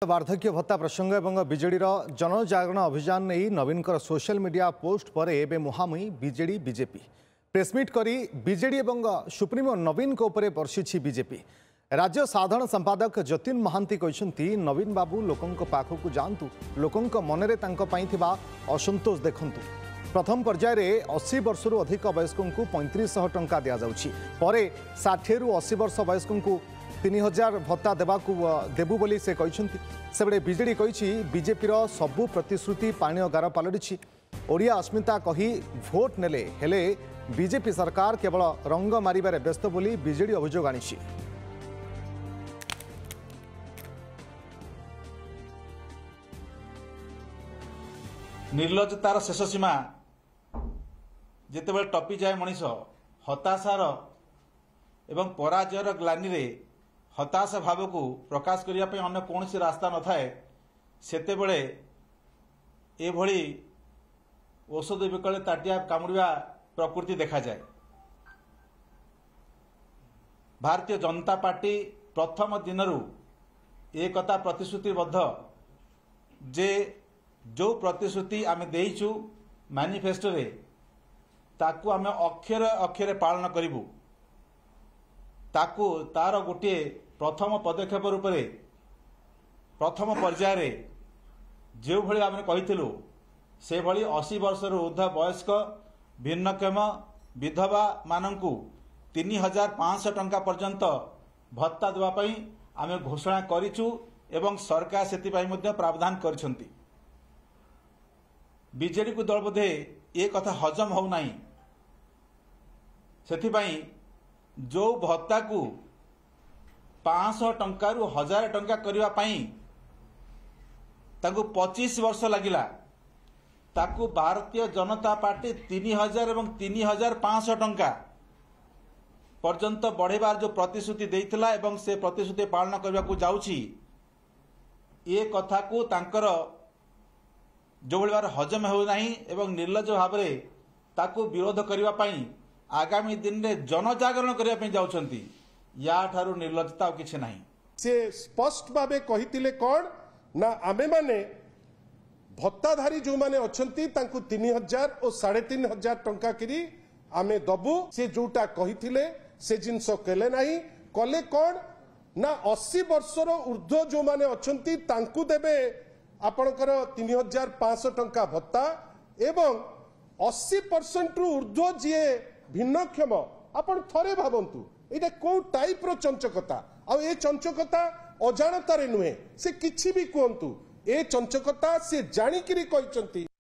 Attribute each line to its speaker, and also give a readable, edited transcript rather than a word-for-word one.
Speaker 1: वार्धक्य भत्ता प्रसंग और बीजेडी जनजागरण अभियान नहीं नवीन सोशल मीडिया पोस्ट पर एवं मुहांमुही बीजेडी बीजेपी प्रेसमिट करी बीजेडी और सुप्रीमो नवीन को ऊपर बर्षि बीजेपी राज्य साधारण संपादक जतिन महांती कहते नवीन बाबू लोकों पाखक जातु लोकों मन में असंतोष देखु प्रथम पर्यायर 80 वर्ष अधिक वयस्कों को 3500 टंका दि जाऊँगी 60 रु 80 वर्ष वयस्कों को 3000 भत्ता देबु बोली से कहते से बीजेडी कही बीजेपी सबु प्रतिश्रुति पाणीय गार पलटि ओडिया अस्मिता कही भोट नेले हेले बीजेपी सरकार केवल रंग मारिबारे व्यस्त बोली बीजेडी अभियोग आनी।
Speaker 2: निर्लजतार शेष सीमा जितेबाला टपी जाए मनीष हताशार एवं पराजयर ग्लानी रे हताश भाव को प्रकाश करने अन्य कौन रास्ता न थाए सेतेबेले एभली औषध विकले ताटिया कामुड़ा प्रकृति देखा जाए। भारतीय जनता पार्टी प्रथम दिनरू एक प्रतिश्रुतिबद्ध जे जो प्रतिश्रुति आम देइछु मैनिफेस्टो रे ताकू आम अक्षरे अक्षरे पालन करिबु ताकू तार गोटे प्रथम पदक्षेप रूप में प्रथम पर्यायर जो भली आम कहिथिलु से भली 80 वर्ष ऊर्ध्व वयस्क भिन्नक्षम विधवा मानंकु 3500 टंका पर्यंत भत्ता देवाई आम घोषणा करिछु एवं सरकार सेतिपाई मध्ये प्रावधान करिसंती। बीजेडी को दल बोधे ये कथा हजम हो नहीं सेथिपाई जो भत्ता को 500 टंका रु 1000 टंका करिवा पाई ताकू 25 वर्ष लगिला ताकू भारतीय जनता पार्टी 3000 एवं 3500 टंका पर्यंत बढ़ेबार जो प्रतिश्रुति देइथिला एवं से प्रतिश्रुति पालन करबा को जाउछि ये कथा को तांकर जो भाई बार हजम हो नहीं एवं निर्लज भाव ताकू विरोध करने आगामी दिन में जनजागरण करने जाउछंती या ठारू निर्लजता किछि नहीं।
Speaker 3: से स्पष्ट भावे कहितिले कौन ना आमे माने भत्ताधारी जो माने अछंती तांकू 3000 और 3500 टंका करी आमे दबु से जोटा कहितिले से जिनस केले नहीं कले कौन ना 80 वर्षर ऊर्ध्व जो माने अछंती तांकू देबे आपणकर 3500 टंका भत्ता एवं 80% रु ऊर्ध्व जी भिन्नक्षम आपण थरे भावंतु एटा को टाइप रो चंचकता आ ए चंचकता अजाणतारे नुहे से किछि भी कहंतु ए चंचकता से जानिकरी कहचंती।